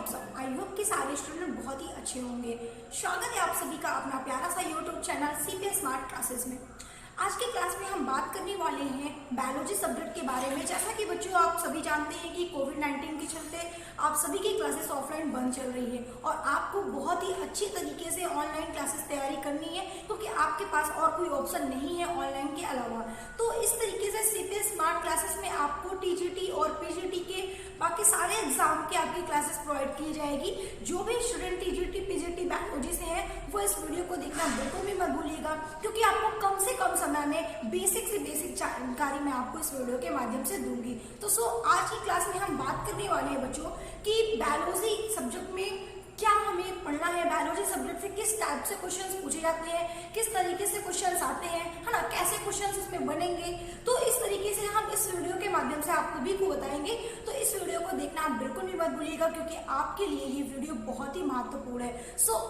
आप सब? I hope कि सारे स्टूडेंट बहुत ही अच्छे होंगे। स्वागत है आप सभी का अपना प्यारा सा YouTube channel CPS smart classes में। आज की क्लास में हम बात करने वाले हैं बायोलॉजी सब्जेक्ट के बारे में। जैसा कि बच्चों आप सभी जानते हैं कि कोविड-19 के चलते आप सभी की क्लासेस ऑफलाइन बंद चल रही है और आपको बहुत ही अच्छी तरीके से ऑनलाइन क्लासेस तैयारी करनी है क्योंकि आपके पास और कोई ऑप्शन नहीं है ऑनलाइन के अलावा। तो इस तरीके से सीपीएस स्मार्ट क्लासेस में आपको टीजीटी और पीजीटी के बाकी सारे एग्जाम की आपकी क्लासेस प्रोवाइड की जाएगी। जो भी स्टूडेंट टीजीटी पीजीटी बायोलॉजी से है वो इस वीडियो को देखना बिल्कुल भी मत भूलिएगा क्योंकि आपको कम से कम समय में बेसिक से बेसिक जानकारी मैं आपको इस वीडियो के माध्यम से दूंगी। तो आज की क्लास में हम बात करने वाले हैं बच्चों कि बायोलॉजी सब्जेक्ट में क्या हमें पढ़ना है, बायोलॉजी सब्जेक्ट से किस टाइप से क्वेश्चंस पूछे जाते हैं, किस तरीके से क्वेश्चंस आते हैं, है ना, कैसे क्वेश्चंस इसमें बनेंगे। तो इस तरीके से हम इस वीडियो के माध्यम से आप सभी को बताएंगे। तो इस वीडियो को देखना आप बिल्कुल भी मत भूलिएगा क्योंकि आपके लिए ये वीडियो बहुत ही महत्वपूर्ण है।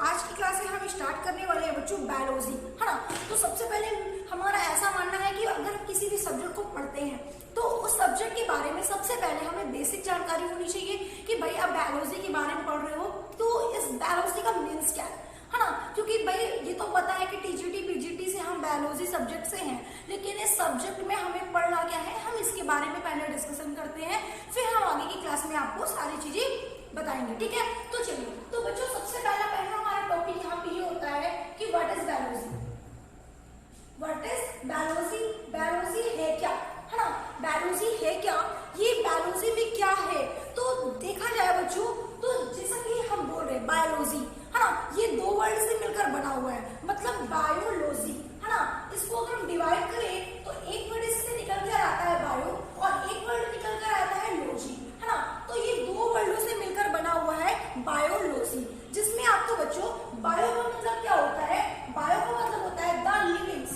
आज की क्लास में हम स्टार्ट करने वाले हैं बच्चों बायोलॉजी, है ना। तो सबसे पहले हमारा ऐसा मानना है कि अगर किसी भी सब्जेक्ट को पढ़ते हैं तो उस सब्जेक्ट के बारे में सबसे पहले हमें बेसिक जानकारी होनी चाहिए कि भाई आप बायोलॉजी के बारे में पढ़ रहे हो तो इस बायोलॉजी का मीन्स क्या है ना। क्योंकि भाई ये तो पता है कि टीजीटी पीजीटी से हम बायोलॉजी सब्जेक्ट से हैं, लेकिन इस सब्जेक्ट में हमें पढ़ना क्या है, हम इसके बारे में पहले डिस्कशन करते हैं, फिर हम आगे की क्लास में आपको सारी चीजें बताएंगे, ठीक है। तो चलिए, तो बच्चों सबसे पहला हमारा टॉपिक यहाँ पे ये होता है कि what is biology. What is biology? Biology है क्या, है ना। बायोलॉजी है क्या, ये बायोलॉजी में क्या है। तो देखा जाए बच्चों तो जैसा कि हम बोल रहे हैं बायोलॉजी, है ना, ये दो वर्ड से मिलकर बना हुआ है, मतलब बायोलॉजी, है ना। इसको अगर हम डिवाइड करें तो एक वर्ड इससे निकल कर आता है बायो और एक वर्ड निकल कर आता है लॉजी, है ना। तो ये दो वर्डों से मिलकर बना हुआ है बायोलॉजी, जिसमें आपको बच्चों बायो का मतलब क्या होता है, बायो का मतलब होता है द लिविंग्स,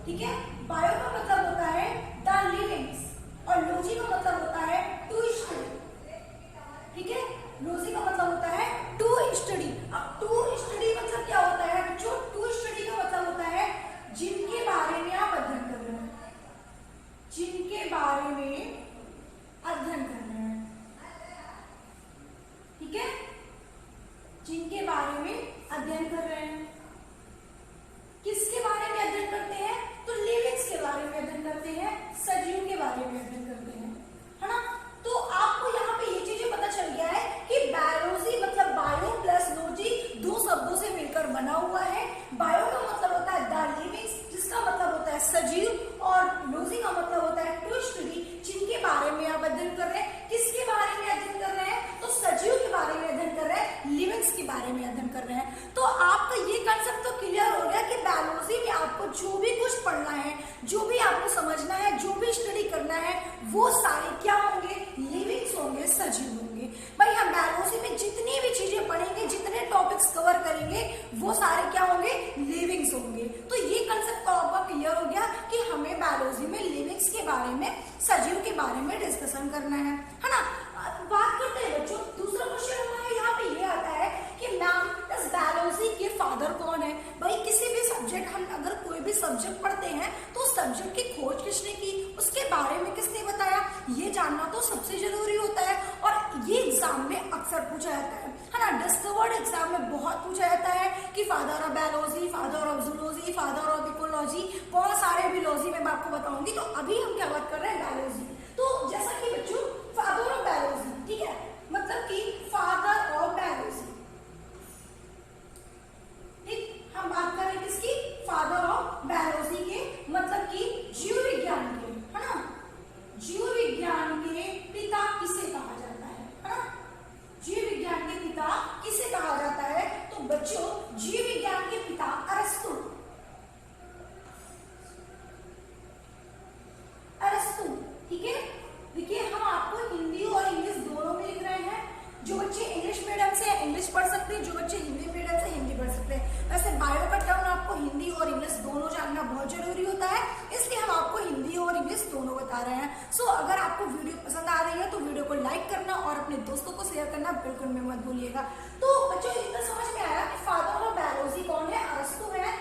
ठीक है। बायो का मतलब होता है द लिविंग्स और लॉजी का मतलब होता है टू स्टडी, ठीक है। लॉजी का मतलब होता है टू स्टडी। अब टू स्टडी मतलब क्या होता है बच्चों? टू स्टडी का मतलब होता है जिनके बारे में आप अध्ययन कर रहे हैं, जिनके बारे में अध्ययन कर रहे हैं, ठीक है, जिनके बारे में अध्ययन कर रहे हैं। किसके बारे में अध्ययन करते हैं? तो लिविंग्स के बारे में अध्ययन करते हैं, सजीव के बारे में अध्ययन करते हैं, है ना। तो आपको यहाँ पे ये चीजें पता चल गया है कि बायोलॉजी मतलब बायो प्लस लॉजी दो शब्दों से मिलकर बना हुआ है। बायो का मतलब होता है द लिविंग्स, जिसका मतलब होता है सजीव, और लॉजी का मतलब होता है टू स्टडी, जिनके बारे में आप अध्ययन कर रहे हैं। किसके बारे में अध्ययन कर रहे हैं? तो सजीव के बारे में अध्ययन कर रहे हैं, लिविंग्स के बारे में अध्ययन कर रहे हैं। तो आपका ये कंसेप्ट तो क्लियर हो गया कि बायोलॉजी में आपको जो भी कुछ पढ़ना है, जो भी आपको समझना है, जो भी स्टडी करना है, वो सारे क्या होंगे? लिविंग्स होंगे, सजीव होंगे। भाई हम बायोलॉजी में जितनी भी चीजें पढ़ेंगे, जितने टॉपिक्स कवर करेंगे, वो सारे क्या होंगे? लिविंग्स होंगे। तो ये कंसेप्ट तो आपका क्लियर हो गया कि हमें बायोलॉजी में लिविंग्स के बारे में, सजीव के बारे में डिस्कशन करना है ना। बात करते हैं बच्चों, दूसरा क्वेश्चन हमारे यहाँ पे ये आता है कि मैम इस बायोलॉजी के फादर कौन है। भाई किसी भी सब्जेक्ट, हम अगर कोई भी सब्जेक्ट पढ़ते हैं तो सब्जेक्ट की खोज किसने की, उसके बारे में किसने बताया, ये जानना तो सबसे जरूरी होता है। और ये एग्जाम में अक्सर पूछा जाता है ना, डिस्कवर्ड एग्जाम में बहुत पूछा जाता है कि father of biology, father of zoology, father of ecology, बहुत सारे भी लॉजी में मैं आपको बताऊंगी। तो अभी हम क्या बात कर रहे हैं? बायोलॉजी। तो जैसा कि बच्चों फादर ऑफ बायोलॉजी, ठीक है, मतलब कि फादर ऑफ बायोलॉजी, ठीक, हम बात कर रहे हैं किसकी? फादर ऑफ बायोलॉजी के, मतलब कि जीव विज्ञान के, है ना। जीव विज्ञान के पिता किसे कहा जाता है ना। जीव विज्ञान के पिता किसे कहा जाता है? तो बच्चों जीव विज्ञान के पिता अरस्तु, अरस्तु, ठीक है। देखिए हम आपको हिंदी और इंग्लिश दोनों में लिख रहे हैं। जो बच्चे इंग्लिश मीडियम से इंग्लिश पढ़ सकते हैं, जो बच्चे हिंदी मीडियम से हिंदी पढ़ सकते हैं। वैसे बायो का टर्म आपको हिंदी और इंग्लिश दोनों जानना बहुत जरूरी होता है, इसलिए हम आपको हिंदी और इंग्लिश दोनों बता रहे हैं। अगर आपको वीडियो पसंद आ रही है तो वीडियो को लाइक करना और अपने दोस्तों को शेयर करना बिल्कुल भी मत भूलिएगा। तो बच्चों इतना समझ में आया कि फादर ऑफ बायोलॉजी कौन है? अरस्तु है।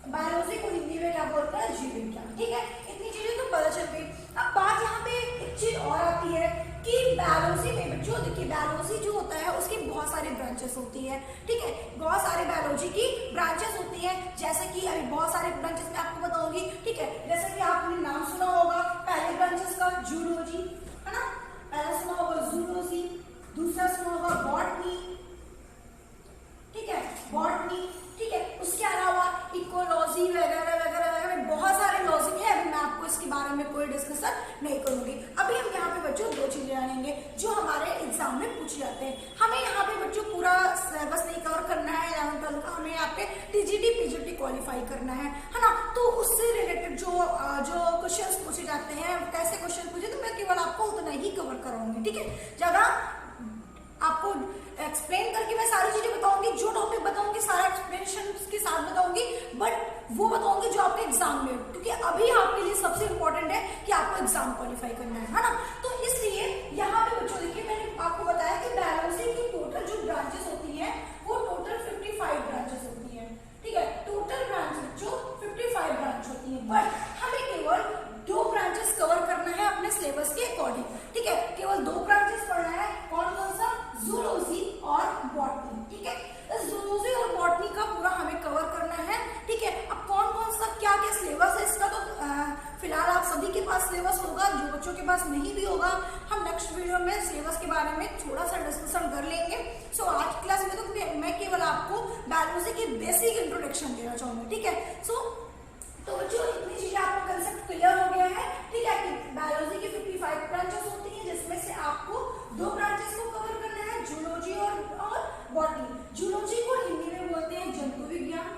बायोलॉजी को हिंदी में क्या बोलते हैं? जीव विज्ञान, ठीक है। इतनी चीजें तो पता चल गई। अब बात यहाँ पे एक चीज और आती है कि बायोलॉजी में बच्चों देखिए, बायोलॉजी जो होता है ब्रांचेस होती है, ठीक है। बहुत सारे बायोलॉजी की ब्रांचेस होती हैं, जैसे कि अभी बहुत सारे ब्रांचेस मैं आपको बताऊंगी, ठीक है। जैसे कि आपने नाम सुना होगा पहले ब्रांचेस का जूलॉजी, है ना, पहला सुना होगा जूलॉजी, दूसरा सुना होगा बॉटनी, ठीक है, बॉटनी, ठीक है। उसके अलावा इकोलॉजी वगैरह वगैरह वगैरह बहुत सारे लॉजी है, अभी मैं आपको इसके बारे में कोई डिस्कशन नहीं करूंगी। अभी हम यहाँ पे बच्चों दो चीजें जानेंगे जो हमारे एग्जाम में पूछे जाते हैं। हमें यहाँ पे बच्चों पूरा सिलेबस नहीं कवर करना है 11th 12th का, हमें यहाँ पे टीजीटी पीजीटी क्वालिफाई करना है ना। तो उससे रिलेटेड जो क्वेश्चन पूछे जाते हैं, कैसे क्वेश्चन पूछे, तो मैं केवल आपको उतना ही कवर कराऊंगी, ठीक है। ज्यादा आपको एक्सप्लेन करके मैं सारी चीजें बताऊंगी, जो टॉपिक बताऊंगी सारा एक्सप्लेनेशन के साथ बताऊंगी, बट वो बताऊंगी जो आपके एग्जाम में, क्योंकि अभी आपके लिए सबसे इंपॉर्टेंट है कि आपको एग्जाम क्वालिफाई करना है ना। तो इसलिए यहाँ पे बच्चों देखिए मैंने आपको बताया कि बायोलॉजी की टोटल जो ब्रांचेस होती है वो टोटल 55 ब्रांचेस होती है, ठीक है। टोटल ब्रांचेस जो 55 ब्रांच होती है, बट हमें केवल 2 ब्रांचेस कवर करना है अपने सिलेबस के अकॉर्डिंग, ठीक है। केवल 2 ब्रांचेस पढ़ना है, कौन कौन सा, जूलॉजी और बॉटनी, ठीक है। जूलॉजी और बॉटनी का पूरा हमें कवर करना है, ठीक है। अब कौन कौन सा क्या क्या सिलेबस है इसका, तो फिलहाल आप सभी के पास सिलेबस होगा, जो बच्चों के पास नहीं भी होगा हम नेक्स्ट वीडियो में सिलेबस के बारे में थोड़ा सा डिस्कशन कर लेंगे। सो आज की क्लास में तो मैं केवल आपको बायोलॉजी की बेसिक इंट्रोडक्शन देना चाहूंगी, ठीक है। तो बच्चों इतनी चीजें आपको कंसेप्ट क्लियर हो गया है, ठीक है, कि बायोलॉजी की 55 ब्रांचेस होती हैं, जिसमें से आपको 2 ब्रांचेस को कवर करना है, जूलॉजी और बॉटनी। जूलॉजी को हिंदी में बोलते हैं जंतु विज्ञान,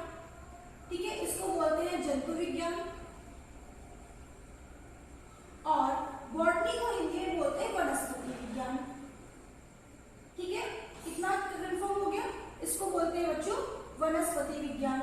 ठीक है, इसको बोलते हैं जंतु विज्ञान, और बॉटनी को हिंदी में बोलते हैं वनस्पति विज्ञान, ठीक है। कितना कंफर्म हो गया, इसको बोलते हैं बच्चों वनस्पति विज्ञान।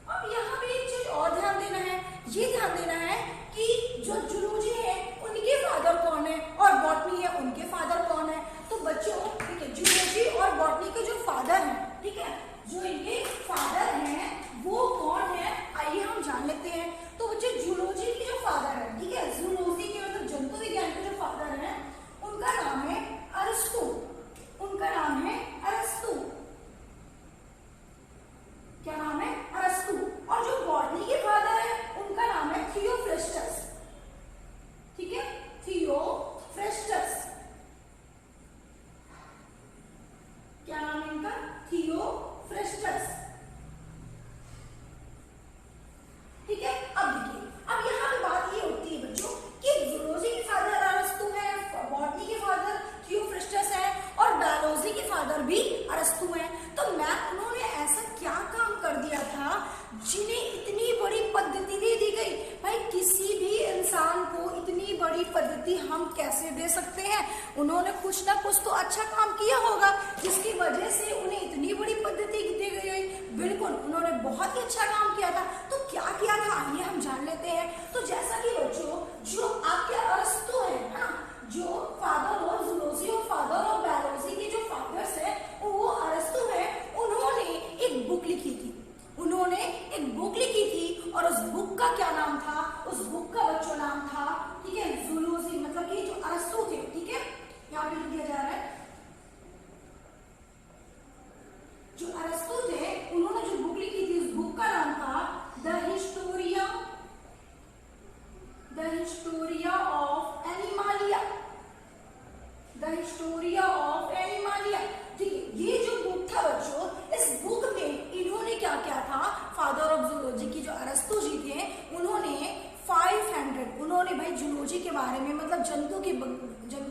अब यहाँ पे एक चीज और ध्यान देना है, ये ध्यान देना है कि जो जूलॉजी है उनके फादर कौन है और बॉटनी है उनके फादर कौन है। तो बच्चों ठीक है, जूलॉजी और बॉटनी के जो फादर हैं, ठीक है, जो इनके फादर हैं वो कौन है, आइए हम जान लेते हैं। तो बच्चों जूलॉजी के जो फादर है, ठीक है, जूलॉजी के मतलब जंतु विज्ञान के जो फादर हैं उनका नाम है अरस्तु, उनका नाम है अरस्तु, क्या नाम है, अरस्तु। और जो बॉटनी के फादर है उनका नाम है थियोफ्रेस्टस, ठीक है, थियोफ्रेस्टस, क्या नाम है इनका, थियोफ्रेस्टस, ठीक है। अब देखिए, अब यहाँ पे बात ये होती है बच्चों कि जूलॉजी के फादर अरस्तु है, बॉटनी के फादर थियोफ्रेस्टस है और बायोलॉजी के फादर भी अरस्तु है। तो उन्होंने ऐसा क्या काम कर दिया था जिन्हें इतनी बड़ी पद्धति दे दी गई। भाई किसी भी इंसान को इतनी बड़ी पद्धति हम कैसे दे सकते हैं, उन्होंने कुछ ना कुछ तो अच्छा काम किया होगा जिसकी वजह से उन्हें इतनी बड़ी पद्धति दी गई। बिल्कुल उन्होंने बहुत ही अच्छा काम किया था। तो क्या किया था आइए हम जान लेते हैं। तो जैसा कि बच्चों जो आपके अरस्तु है ना, जो फादर और जूलॉजी और फादर और बायोलॉजी के जो फादर्स है वो अरस्तु है, उन्होंने एक बुक लिखी थी, उन्होंने एक बुक लिखी थी और उस बुक का क्या नाम था, उस बुक का बच्चों नाम था, ठीक है, जूलॉजी, मतलब कि जो अरस्तु थे, ठीक है, यहाँ पे लिख दिया जा रहा है, जो अरस्तु थे उन्होंने जो बुक लिखी थी उस बुक का नाम था the Historia of Animalia, the Historia of Animalia, ठीक है। ये जो बुक था बच्चों, इस बुक में इन्होंने क्या किया था, फादर ऑफ जूलॉजी की जो अरस्तु जी थे उन्होंने 500 उन्होंने भाई जूलॉजी के बारे में, मतलब जंतु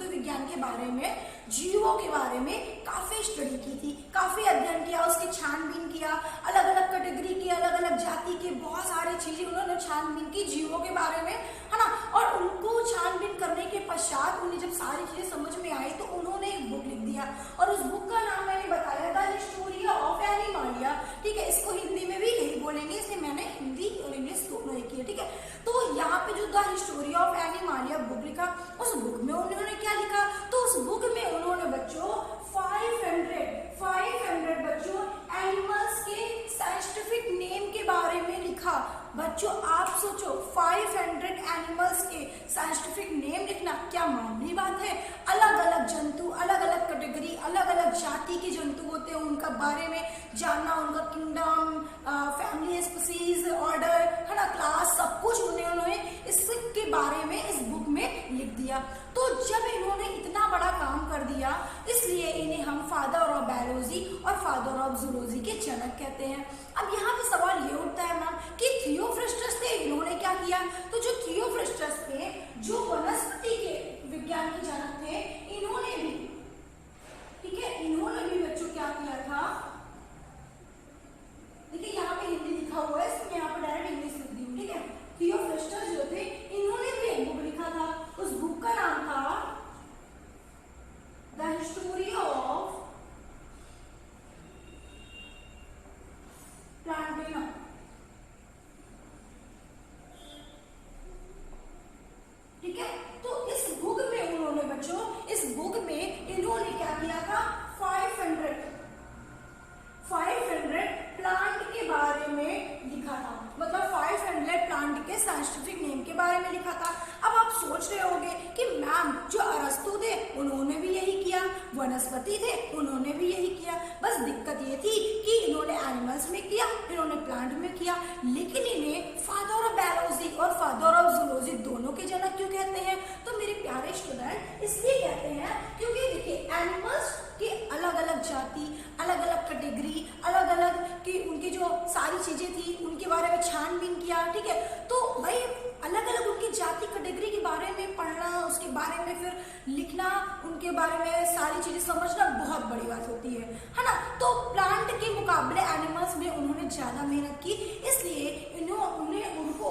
विज्ञान के बारे में, जीवों के बारे में काफी स्टडी की थी, काफी अध्ययन किया, उसकी छानबीन किया, अलग अलग कैटेगरी की, अलग अलग जाति के बहुत सारी चीजें उन्होंने छानबीन की जीवों के बारे में, है ना। और उनको छानबीन करने के पश्चात उन्हें जब सारी चीजें समझ में आई तो उन्होंने एक बुक लिख दिया और उस बुक का नाम मैंने बताया था हिस्टोरिया ऑफ एनिमालिया, ठीक है। इसको हिंदी में भी यही बोलेंगे, इसलिए मैंने हिंदी और इंग्लिश दोनों लिखी है, ठीक है। तो यहाँ पे जो the Historia of Animalia book लिखा, उस बुक में उन्होंने क्या लिखा, तो उस बुक में उन्होंने बच्चों 500 बच्चों एनिमल्स के साइंटिफिक नेम के बारे में लिखा। बच्चों आप सोचो 500 एनिमल्स के साइंटिफिक नेम लिखना क्या मामूली बात है। अलग अलग जंतु, अलग अलग कैटेगरी, अलग अलग जाति के जंतु होते हैं उनका बारे में जानना, उनका किंगडम, फैमिली, स्पीसीज, ऑर्डर, है ना, क्लास, सब कुछ उन्होंने इसके बारे में इस बुक में लिख दिया। तो जब इन्होंने इतना बड़ा काम कर दिया, इसलिए इन्हें हम फादर ऑफ बायोलॉजी और फादर ऑफ जूलॉजी के जनक कहते हैं। अब यहाँ पे सवाल ये उठता है मैम कि थियोफ्रास्टस थे, इन्होंने क्या किया? तो जो थियोफ्रास्टस थे, जो वनस्पति के विज्ञान के जनक थे, इन्होंने भी, ठीक है, इन्होंने भी बच्चों क्या किया था? देखिए यहाँ पे हिंदी लिखा हुआ है, इसमें यहाँ पे डायरेक्ट इंग्लिश लिख दी हूँ, ठीक है। थियोफ्रास्टस जो थे, इन्होंने भी एक बुक लिखा था, उस बुक का नाम था द हिस्टोरी ऑफ प्लांटेना। ठीक है, तो इस बुक में उन्होंने बच्चों, इस बुक में इन्होंने क्या किया था? 500 प्लांट के बारे में लिखा था, मतलब 500 प्लांट के साइंटिफिक नेम के बारे में लिखा था। अब आप सोच रहे होंगे कि मैम जो अरस्तु थे उन्होंने भी यही किया, वनस्पति थे उन्होंने भी यही किया, बस दिक्कत ये थी कि इन्होंने एनिमल्स में किया, इन्होंने प्लांट में किया, लेकिन इन्हें फादर ऑफ बायोलॉजी और फादर ऑफ जूलॉजी दोनों के जनक क्यों कहते हैं? तो मेरे प्यारे स्टूडेंट, इसलिए कहते हैं क्योंकि देखिए एनिमल्स की अलग अलग जाति, अलग अलग कैटेगरी, अलग अलग की उनकी जो सारी चीजें थी उनके बारे में छानबीन किया, ठीक है। तो भाई अलग अलग उनकी जाति कैटेगरी के बारे में पढ़ना, उसके बारे में फिर लिखना, उनके बारे में सारी चीजें समझना बहुत बड़ी बात होती है ना। तो प्लांट के मुकाबले एनिमल्स में उन्होंने ज्यादा मेहनत की, इसलिए उन्हें उनको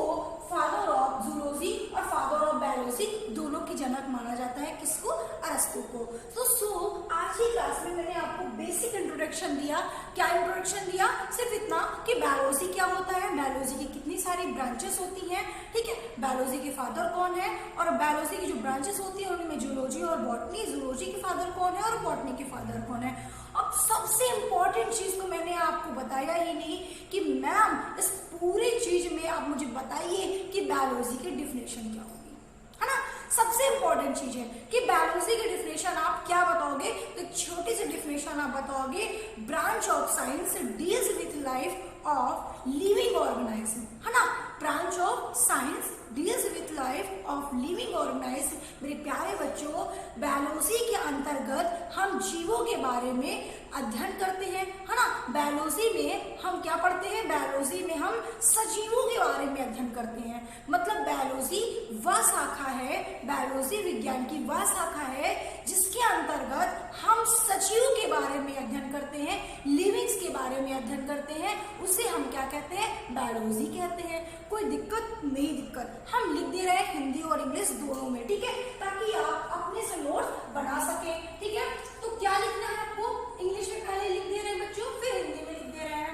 फादर ऑफ जूलॉजी और फादर ऑफ बायोलॉजी दोनों की जनक माना जाता है। किसको? अरस्तु को। तो आज की क्लास में मैंने आपको बेसिक इंट्रोडक्शन दिया। क्या इंट्रोडक्शन दिया? सिर्फ इतना कि बायोलॉजी क्या होता है, बायोलॉजी की कितनी सारी ब्रांचेस होती हैं, ठीक है, बायोलॉजी के फादर कौन है, और बायोलॉजी की जो ब्रांचेस होती है उनमें जूलॉजी और बॉटनी, जूलॉजी के फादर कौन है और बॉटनी के फादर कौन है। अब सबसे इंपॉर्टेंट चीज तो मैंने आपको बताया ही नहीं कि मैम इस पूरी चीज में आप मुझे बताइए कि बायोलॉजी की डिफिनेशन क्या होगी, है ना। सबसे इंपॉर्टेंट चीज है कि बायोलॉजी की डिफिनेशन आप क्या बताओगे? तो एक छोटी सी डिफिनेशन आप बताओगे, branch of science deals with life of living organism, है ना। Branch of science deals with life of living organism. मेरे प्यारे बच्चों, बायोलॉजी के अंतर्गत हम जीवों के बारे में अध्ययन करते हैं, है ना। बायोलॉजी में हम क्या पढ़ते हैं? बायोलॉजी में हम सजीवों के बारे में अध्ययन करते हैं। मतलब बायोलॉजी वह शाखा है, बायोलॉजी विज्ञान की वह शाखा है जिसके अंतर्गत हम सजीवों के बारे में अध्ययन करते हैं, लिविंग्स के बारे में अध्ययन करते हैं, उसे हम क्या कहते हैं? बायोलॉजी कहते हैं। कोई दिक्कत नहीं, दिक्कत हम लिख दे रहे हैं हिंदी और इंग्लिश दोनों में, ठीक है, ताकि आप अपने से नोट्स बना सकें, ठीक है। तो क्या लिखना है आपको? इंग्लिश में पहले लिख दे रहे हैं बच्चों, फिर हिंदी में लिख दे रहे हैं।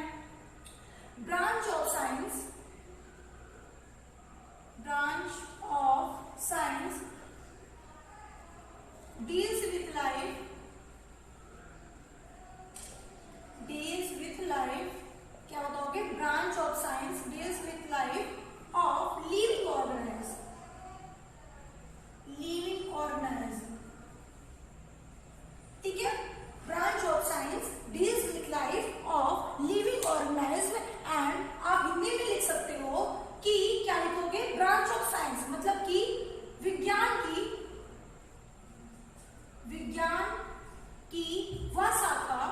Branch of science, branch of science deals with life, deals with life, क्या बताओगे? Branch of science deals with life of living organism, living organism, ठीक है। Branch of science deals with life of living organism. And आप हिंदी में लिख सकते हो कि क्या लिखोगे? ब्रांच ऑफ साइंस मतलब कि विज्ञान की वह शाखा,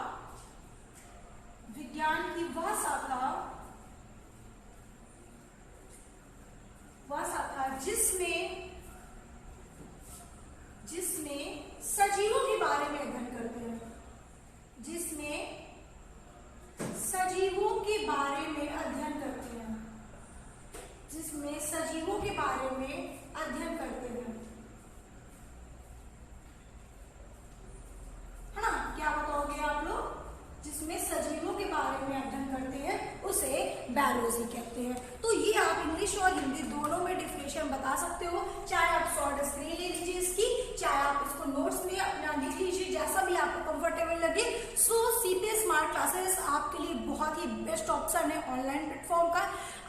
विज्ञान की वह शाखा जिसमें सजीवों के बारे में अध्ययन करते हैं, जिसमें सजीवों के बारे में अध्ययन करते हैं, जिसमें सजीवों के बारे में अध्ययन करते हैं, है ना। क्या बताओगे आप लोग? जिसमें सजीवों के बारे में अध्ययन करते हैं उसे बायोलॉजी कहते हैं। तो ये आप इंग्लिश और हिंदी दोनों में डिफिनेशन बता सकते हो, चाहे आप शॉर्ट स्क्रीन ले लीजिए इसकी, चाहे आप इसको नोट्स में अपना लिख लीजिए, जैसा भी आपको कंफर्टेबल लगे। सो सीपीएस स्मार्ट क्लासेस आपके लिए बहुत ही बेस्ट ऑप्शन है ऑनलाइन प्लेटफॉर्म का।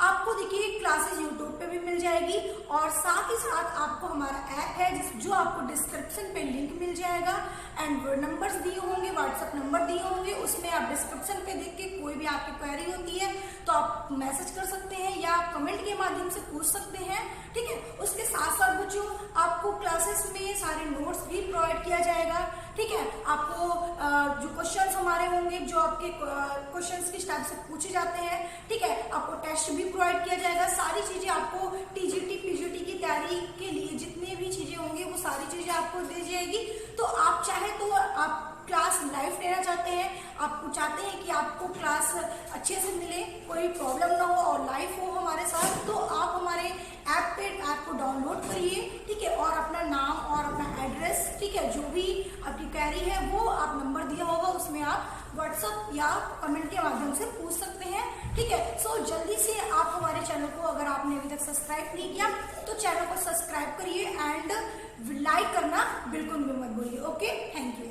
आपको देखिए क्लासेस यूट्यूब पे भी मिल जाएगी और साथ ही साथ आपको हमारा ऐप है जो आपको डिस्क्रिप्शन पे लिंक मिल जाएगा एंड नंबर्स दिए होंगे, व्हाट्सएप नंबर दिए होंगे, उसमें आप डिस्क्रिप्शन पे देख के कोई भी आपकी क्वेरी होती है तो आप मैसेज कर सकते हैं या कमेंट के माध्यम से पूछ सकते हैं, ठीक है। उसके साथ साथ बच्चों आपको क्लासेस में सारे नोट्स भी प्रोवाइड किया जाएगा, ठीक है। आपको जो क्वेश्चंस हमारे होंगे, जो आपके क्वेश्चंस किस टाइप से पूछे जाते हैं, ठीक है, आपको टेस्ट भी प्रोवाइड किया जाएगा। सारी चीजें आपको टीजीटी पीजीटी की तैयारी के लिए जितनी भी चीजें होंगी वो सारी चीजें आपको दी जाएगी। तो आप चाहे तो आप क्लास लाइव लेना चाहते हैं, आप चाहते हैं कि आपको क्लास अच्छे से मिले, कोई प्रॉब्लम ना हो और लाइव हो हमारे साथ, तो आप हमारे ऐप को डाउनलोड करिए, ठीक है, और अपना नाम और अपना एड्रेस, ठीक है, जो भी आपकी क्वेरी है वो आप नंबर दिया होगा उसमें आप व्हाट्सएप या कमेंट के माध्यम से पूछ सकते हैं, ठीक है। सो जल्दी से आप हमारे चैनल को, अगर आपने अभी तक सब्सक्राइब नहीं किया तो चैनल को सब्सक्राइब करिए एंड लाइक करना बिल्कुल भी मत भूलिए। Okay, thank you.